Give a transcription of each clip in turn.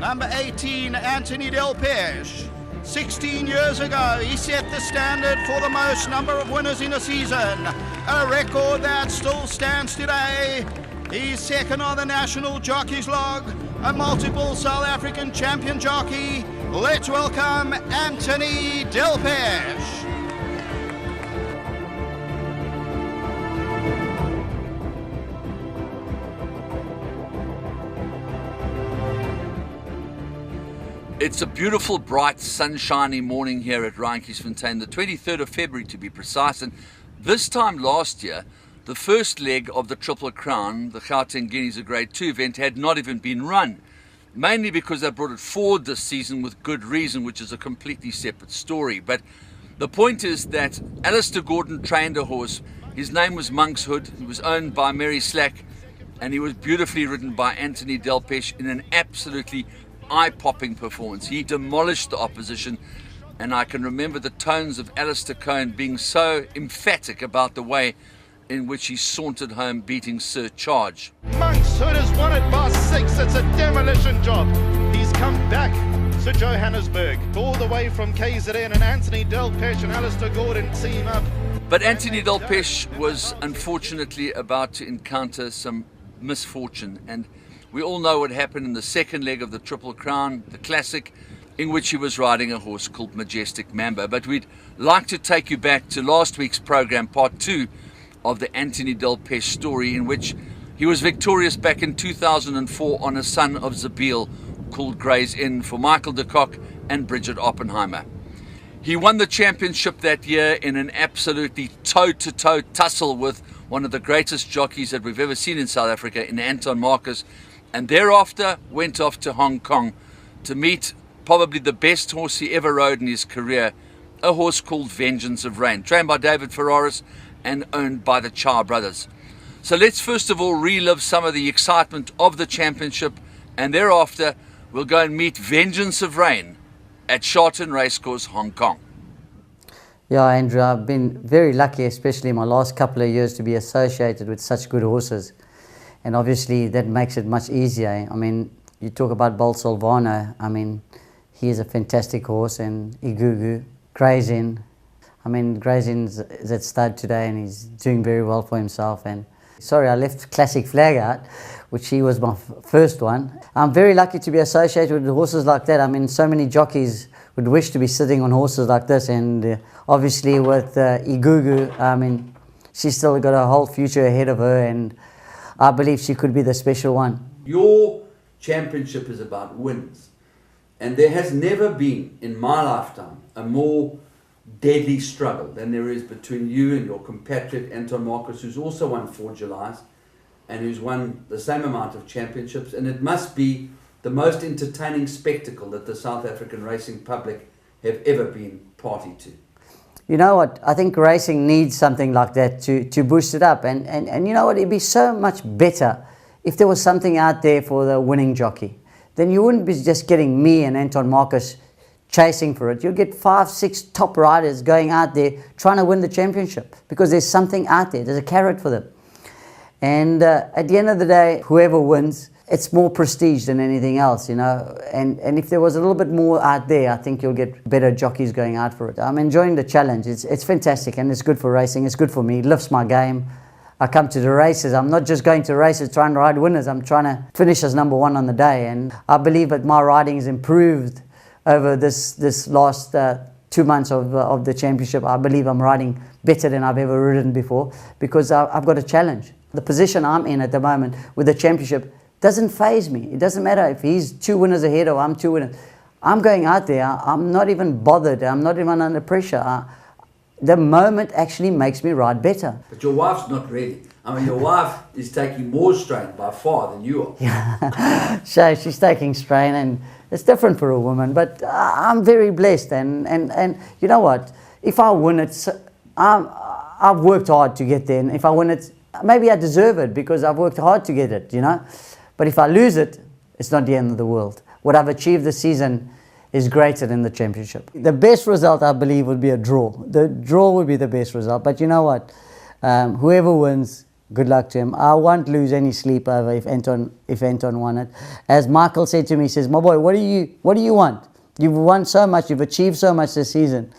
Number 18, Anthony Delpech. 16 years ago, he set the standard for the most number of winners in a season, a record that still stands today. He's second on the national jockeys log, a multiple South African champion jockey. Let's welcome Anthony Delpech. It's a beautiful, bright, sunshiny morning here at Randkiesfontein, the 23rd of February to be precise. And this time last year, the first leg of the Triple Crown, the Gauteng Guineas a Grade 2 event, had not even been run. Mainly because they brought it forward this season with good reason, which is a completely separate story. But the point is that Alistair Gordon trained a horse. His name was Monk's Hood. He was owned by Mary Slack, and he was beautifully ridden by Anthony Delpech in an absolutely eye-popping performance. He demolished the opposition, and I can remember the tones of Alistair Cohen being so emphatic about the way in which he sauntered home, beating Sir Charge. Monk's Hood has won it by 6. It's a demolition job. He's come back to Johannesburg, all the way from KZN, and Anthony Delpech and Alistair Gordon team up. But Anthony Delpech was unfortunately about to encounter some misfortune, and we all know what happened in the second leg of the Triple Crown, the Classic, in which he was riding a horse called Majestic Mambo. But we'd like to take you back to last week's program, part 2 of the Anthony Delpech story, in which he was victorious back in 2004 on a son of Zabeel called Gray's Inn for Michael de Kock and Bridget Oppenheimer. He won the championship that year in an absolutely toe-to-toe tussle with one of the greatest jockeys that we've ever seen in South Africa, in Anton Marcus, and thereafter went off to Hong Kong to meet probably the best horse he ever rode in his career, a horse called Vengeance of Rain, trained by David Ferraris and owned by the Chow brothers. So let's first of all relive some of the excitement of the championship, and thereafter we'll go and meet Vengeance of Rain at Sharton Racecourse, Hong Kong. Yeah, Andrew, I've been very lucky, especially in my last couple of years, to be associated with such good horses. And obviously that makes it much easier. I mean, you talk about Bolt Silvano. I mean, he is a fantastic horse, and Igugu, Gray's Inn. I mean, Gray's Inn's at stud today, and he's doing very well for himself. And sorry, I left Classic Flag out, which he was my first one. I'm very lucky to be associated with horses like that. I mean, so many jockeys would wish to be sitting on horses like this, and obviously with Igugu, I mean, she's still got a whole future ahead of her, and I believe she could be the special one. Your championship is about wins, and there has never been in my lifetime a more deadly struggle than there is between you and your compatriot Anton Marcus, who's also won 4 Julys and who's won the same amount of championships, and it must be the most entertaining spectacle that the South African racing public have ever been party to. You know what, I think racing needs something like that to boost it up, and you know what, it'd be so much better if there was something out there for the winning jockey. Then you wouldn't be just getting me and Anton Marcus chasing for it. You'll get 5, 6 top riders going out there trying to win the championship, because there's something out there, there's a carrot for them. And at the end of the day, whoever wins, it's more prestige than anything else, you know. And if there was a little bit more out there, I think you'll get better jockeys going out for it. I'm enjoying the challenge. It's fantastic, and it's good for racing. It's good for me. It lifts my game. I come to the races. I'm not just going to races trying to ride winners. I'm trying to finish as number 1 on the day. And I believe that my riding has improved over this last 2 months of the championship. I believe I'm riding better than I've ever ridden before, because I've got a challenge. The position I'm in at the moment with the championship doesn't faze me. It doesn't matter if he's 2 winners ahead or I'm 2 winners. I'm going out there. I'm not even bothered. I'm not even under pressure. The moment actually makes me ride better. But your wife's not ready. I mean, your wife is taking more strain by far than you are. Yeah. So she's taking strain, and it's different for a woman. But I'm very blessed, and you know what? If I win it, I've worked hard to get there, and if I win it, maybe I deserve it because I've worked hard to get it, you know. But if I lose it, it's not the end of the world. What I've achieved this season is greater than the championship. The best result, I believe, would be a draw. The draw would be the best result. But you know what? Whoever wins good luck to him. I won't lose any sleep over if Anton won it. As Michael said to me, he says, my boy, what do you want? You've won so much, you've achieved so much this season.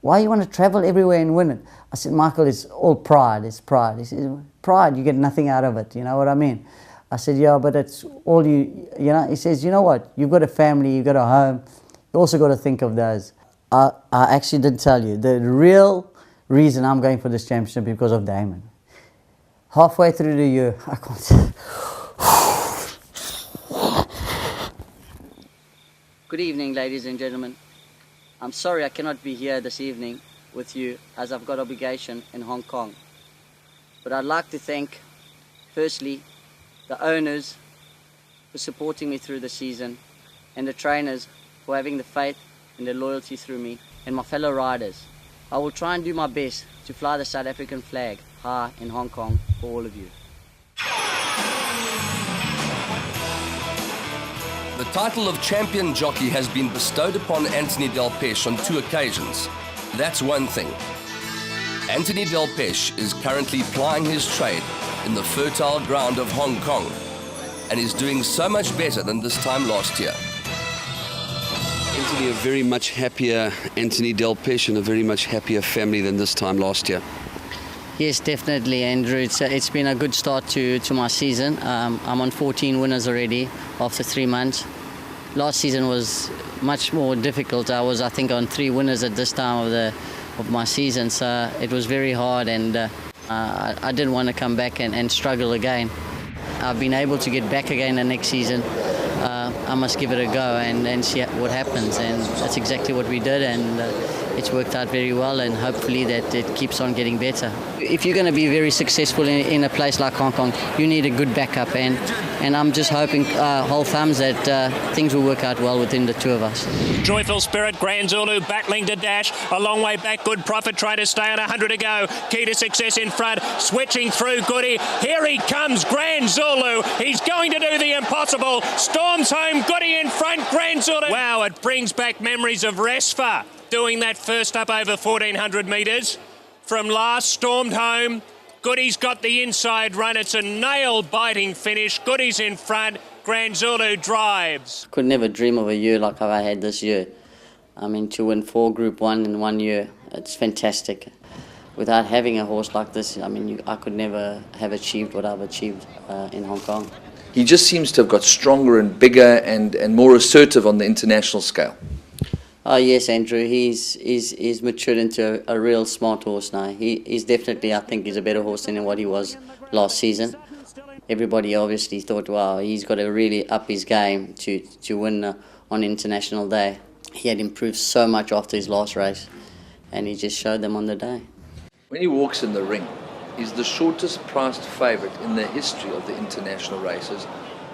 Why you want to travel everywhere and win it? I said, Michael, it's all pride. It's pride. He says, pride, you get nothing out of it. You know what I mean? I said, yeah, but it's all you know. He says, you know what? You've got a family, you've got a home. You also got to think of those. I actually didn't tell you. The real reason I'm going for this championship because of Damon. Halfway through the year, I can't. Good evening, ladies and gentlemen. I'm sorry I cannot be here this evening with you as I've got obligation in Hong Kong. But I'd like to thank, firstly, the owners for supporting me through the season and the trainers for having the faith and the loyalty through me and my fellow riders. I will try and do my best to fly the South African flag high in Hong Kong for all of you. The title of champion jockey has been bestowed upon Anthony Delpech on 2 occasions. That's one thing. Anthony Delpech is currently plying his trade in the fertile ground of Hong Kong and is doing so much better than this time last year. Anthony, a very much happier Anthony Delpech and a very much happier family than this time last year. Yes, definitely, Andrew. It's been a good start to my season. I'm on 14 winners already after 3 months. Last season was much more difficult. I think, on 3 winners at this time of my season, so it was very hard, and I didn't want to come back and struggle again. I've been able to get back again the next season. I must give it a go and see what happens, and that's exactly what we did, and it's worked out very well, and hopefully that it keeps on getting better. If you're going to be very successful in a place like Hong Kong, you need a good backup, and I'm just hoping whole thumbs that things will work out well within the 2 of us. Joyful Spirit, Grand Zulu battling to dash, a long way back, Good Prophet trying to stay on 100 to go, Key to Success in front, switching through Goody, here he comes, Grand Zulu, he's going to do the impossible, storms home, Goody in front, Grand Zulu. Wow, it brings back memories of Resfa doing that first up over 1400 metres. From last, stormed home, Goody's got the inside run, it's a nail-biting finish, Goody's in front, Grand Zulu drives. Could never dream of a year like how I had this year. I mean, to win 4 Group 1 in 1 year, it's fantastic. Without having a horse like this, I mean, I could never have achieved what I've achieved in Hong Kong. He just seems to have got stronger and bigger and more assertive on the international scale. Oh yes, Andrew. He's matured into a real smart horse now. He's definitely, I think, he's a better horse than what he was last season. Everybody obviously thought, wow, he's got to really up his game to win on International Day. He had improved so much after his last race, and he just showed them on the day. When he walks in the ring, he's the shortest priced favourite in the history of the international races,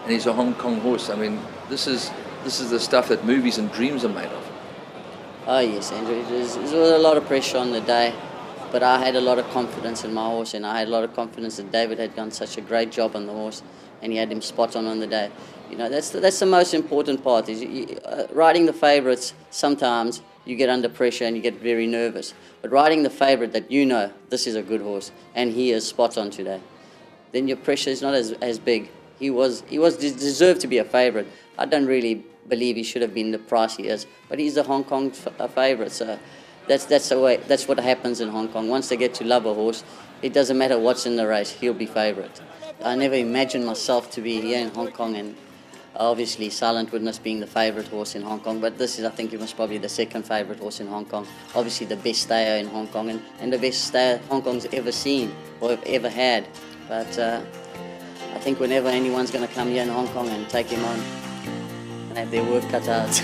and he's a Hong Kong horse. I mean, this is the stuff that movies and dreams are made of. Oh yes, Andrew. There was a lot of pressure on the day, but I had a lot of confidence in my horse, and I had a lot of confidence that David had done such a great job on the horse, and he had him spot on the day. You know, that's the most important part. Is riding the favourites. Sometimes you get under pressure and you get very nervous, but riding the favourite that you know this is a good horse and he is spot on today, then your pressure is not as big. He deserved to be a favourite. I don't really believe he should have been the price he is, but he's the Hong Kong favourite. So that's the way. That's what happens in Hong Kong. Once they get to love a horse, it doesn't matter what's in the race. He'll be favourite. I never imagined myself to be here in Hong Kong, and obviously Silent Witness being the favourite horse in Hong Kong, but this is, I think, it was probably the second favourite horse in Hong Kong. Obviously the best stayer in Hong Kong, and the best stayer Hong Kong's ever seen or ever had. But I think whenever anyone's going to come here in Hong Kong and take him on, and have their work cut out.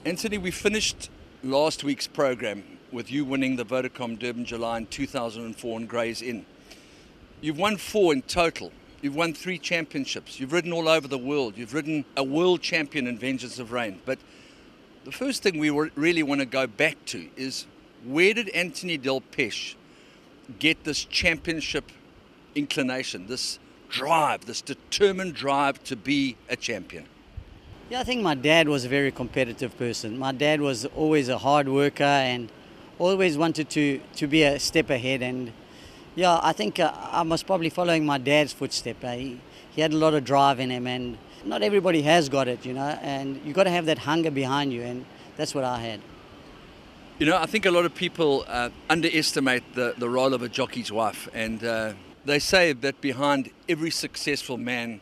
Anthony, we finished last week's program with you winning the Vodacom Durban July in 2004 in Gray's Inn. You've won 4 in total. You've won 3 championships. You've ridden all over the world. You've ridden a world champion in Vengeance of Rain. But the first thing we really want to go back to is, where did Anthony Delpech get this championship inclination, this drive, this determined drive to be a champion? Yeah, I think my dad was a very competitive person. My dad was always a hard worker and always wanted to be a step ahead, and yeah, I think I was probably following my dad's footstep. He had a lot of drive in him, and not everybody has got it, and you got to have that hunger behind you, and that's what I had. I think a lot of people underestimate the role of a jockey's wife, and they say that behind every successful man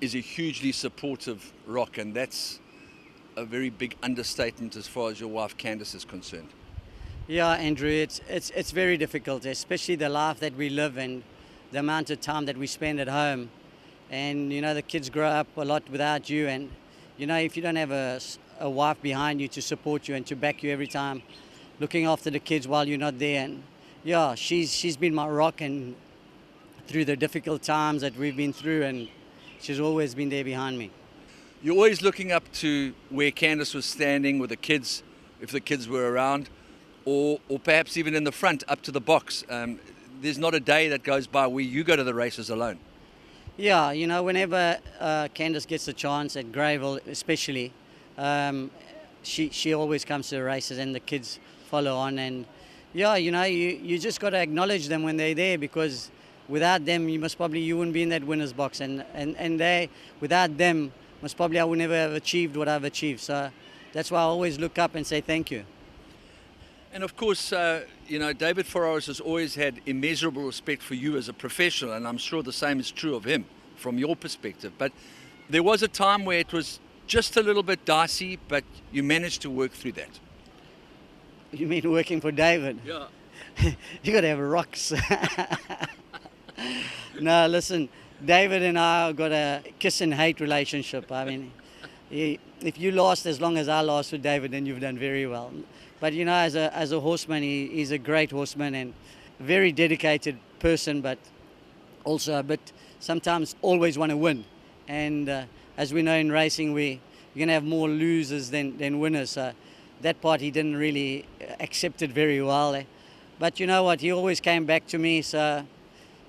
is a hugely supportive rock, and that's a very big understatement as far as your wife Candice is concerned. Yeah, Andrew, it's very difficult, especially the life that we live and the amount of time that we spend at home. And, the kids grow up a lot without you. And, if you don't have a wife behind you to support you and to back you every time, looking after the kids while you're not there. And, yeah, she's been my rock and through the difficult times that we've been through, and she's always been there behind me. You're always looking up to where Candice was standing with the kids, if the kids were around, or perhaps even in the front, up to the box. There's not a day that goes by where you go to the races alone. Yeah, whenever Candice gets a chance at Greyville especially, she always comes to the races and the kids follow on. And yeah, you just got to acknowledge them when they're there, because without them you wouldn't be in that winner's box, and without them I would never have achieved what I've achieved. So that's why I always look up and say thank you. And of course, David Ferraris has always had immeasurable respect for you as a professional, and I'm sure the same is true of him from your perspective. But there was a time where it was just a little bit dicey, but you managed to work through that. You mean working for David? Yeah. You got to have rocks. No, listen, David and I got a kiss and hate relationship. I mean, if you last as long as I last with David, then you've done very well. But as a horseman, he's a great horseman and very dedicated person, but also a bit sometimes always want to win. And as we know in racing, you're going to have more losers than winners. So that part he didn't really accept it very well. But you know what? He always came back to me, so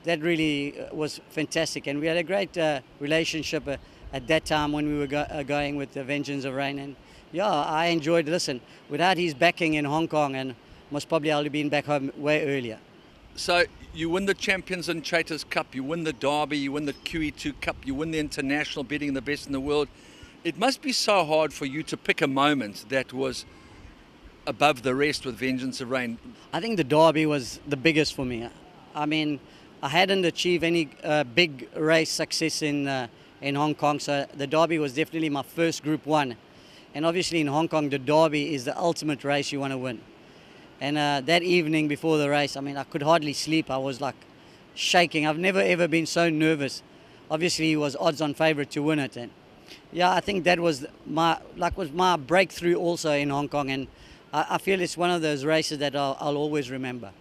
that really was fantastic. And we had a great relationship at that time when we were going with the Vengeance of Rain. And yeah, I enjoyed it. Listen, without his backing in Hong Kong, and most probably I would have been back home way earlier. So you win the Champions and Traitors Cup, you win the Derby, you win the QE2 Cup, you win the International, beating the best in the world. It must be so hard for you to pick a moment that was above the rest with Vengeance of Rain. I think the Derby was the biggest for me. I mean, I hadn't achieved any big race success in Hong Kong, so the Derby was definitely my first Group 1. And obviously in Hong Kong, the Derby is the ultimate race you want to win. And that evening before the race, I mean, I could hardly sleep. I was like shaking. I've never ever been so nervous. Obviously, he was odds-on favourite to win it. And yeah, I think that was my breakthrough also in Hong Kong. And I feel it's one of those races that I'll always remember.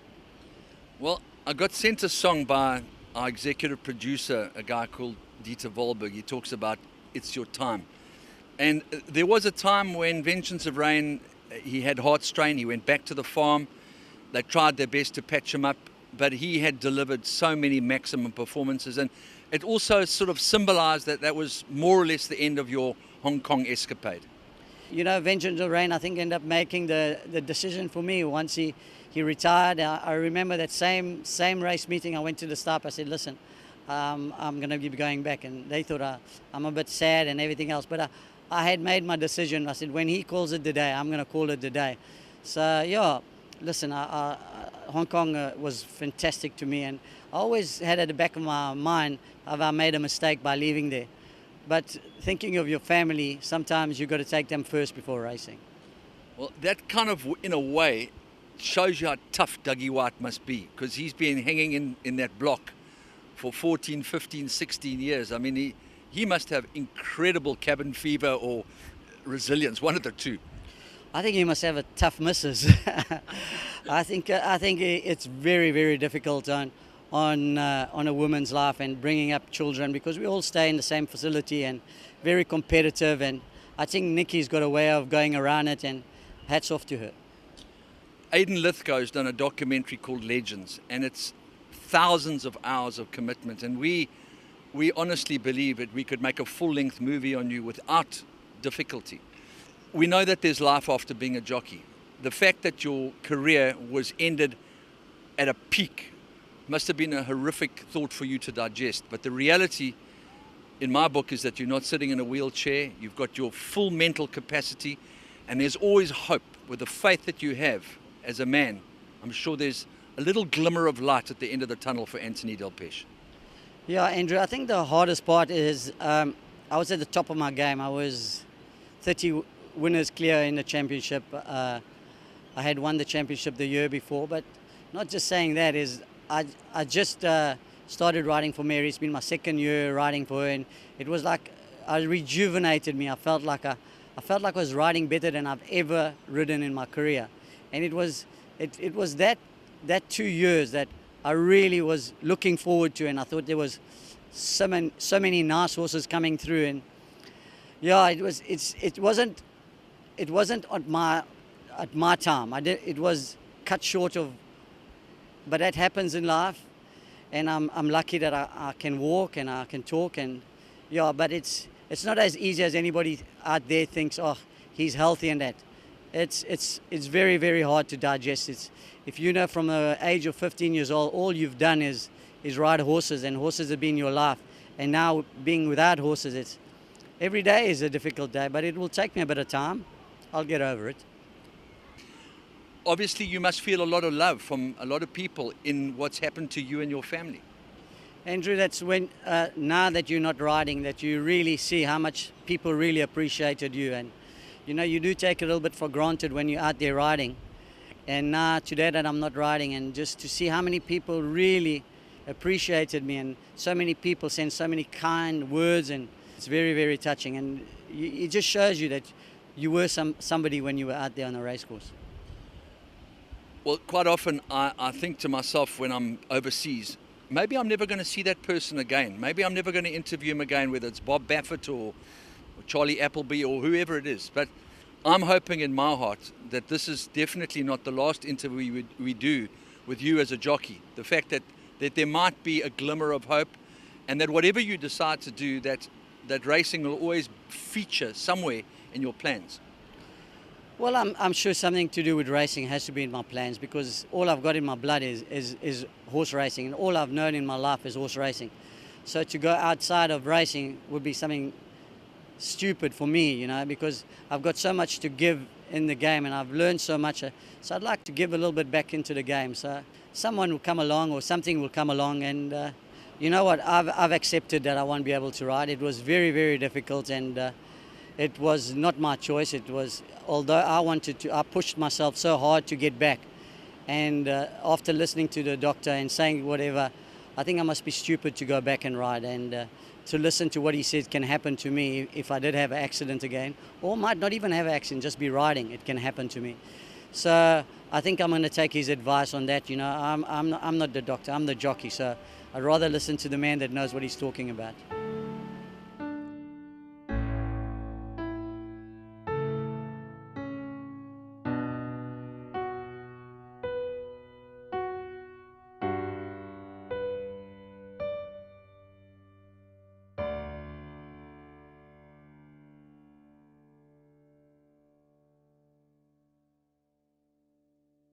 Well, I got sent a song by our executive producer, a guy called Dieter Wahlberg. He talks about It's Your Time. And there was a time when Vengeance of Rain, he had heart strain. He went back to the farm. They tried their best to patch him up, but he had delivered so many maximum performances. And it also sort of symbolized that was more or less the end of your Hong Kong escapade. Vengeance of Rain, I think, ended up making the decision for me once he retired. I remember that same race meeting. I went to the staff. I said, listen, I'm going to be going back. And they thought I'm a bit sad and everything else. But I had made my decision. I said, when he calls it the day, I'm going to call it the day. So, yeah, listen, Hong Kong was fantastic to me. And I always had at the back of my mind, have I made a mistake by leaving there? But thinking of your family, sometimes you've got to take them first before racing. Well, that kind of, in a way, shows you how tough Dougie White must be, because he's been hanging in that block for 14, 15, 16 years. I mean, he must have incredible cabin fever or resilience, one of the two. I think he must have a tough missus. I think it's very, very difficult on a woman's life and bringing up children, because we all stay in the same facility and very competitive. And I think Nikki's got a way of going around it, and hats off to her. Aidan Lithgow's done a documentary called Legends, and it's thousands of hours of commitment. And we honestly believe that we could make a full-length movie on you without difficulty. We know that there's life after being a jockey. the fact that your career was ended at a peak must have been a horrific thought for you to digest. But the reality in my book is that you're not sitting in a wheelchair. You've got your full mental capacity, and there's always hope. With the faith that you have as a man, I'm sure there's a little glimmer of light at the end of the tunnel for Anthony Delpech. Yeah, Andrew, I think the hardest part is I was at the top of my game. I was 30 winners clear in the championship. I had won the championship the year before, but not just saying that is I just started riding for Mary. It's been my second year riding for her, and it was like it rejuvenated me. I felt like I was riding better than I've ever ridden in my career, and it was that 2 years that I really was looking forward to, and I thought there was so many nice horses coming through, and yeah, it wasn't at my time. It was cut short of, but that happens in life, and I'm lucky that I can walk and I can talk, and yeah, but it's not as easy as anybody out there thinks. Oh, he's healthy and that. It's very, very hard to digest. If you know from the age of 15 years old, all you've done is ride horses, and horses have been your life. And now being without horses, every day is a difficult day, but it will take me a bit of time. I'll get over it. Obviously, you must feel a lot of love from a lot of people in what's happened to you and your family. Andrew, that's when, now that you're not riding, that you really see how much people really appreciated you. And, you know, you do take a little bit for granted when you're out there riding. And now, today that I'm not riding, and just to see how many people really appreciated me, and so many people send so many kind words, and it's very, very touching. And it just shows you that you were somebody when you were out there on the racecourse. Well, quite often I think to myself when I'm overseas, maybe I'm never going to see that person again. Maybe I'm never going to interview him again, whether it's Bob Baffert or Charlie Appleby or whoever it is. But I'm hoping in my heart that this is definitely not the last interview we do with you as a jockey. The fact that there might be a glimmer of hope, and that whatever you decide to do, that racing will always feature somewhere in your plans. Well, I'm sure something to do with racing has to be in my plans, because all I've got in my blood is horse racing, and all I've known in my life is horse racing. So to go outside of racing would be something stupid for me, you know, because I've got so much to give in the game, and I've learned so much. So I'd like to give a little bit back into the game. So someone will come along, or something will come along, and you know what? I've accepted that I won't be able to ride. It was very, very difficult, and it was not my choice. It was, although I pushed myself so hard to get back. And after listening to the doctor and saying whatever, I think I must be stupid to go back and ride, and to listen to what he said can happen to me if I did have an accident again, or might not even have an accident, just be riding. It can happen to me. So I think I'm going to take his advice on that. You know, I'm not the doctor, I'm the jockey. So I'd rather listen to the man that knows what he's talking about.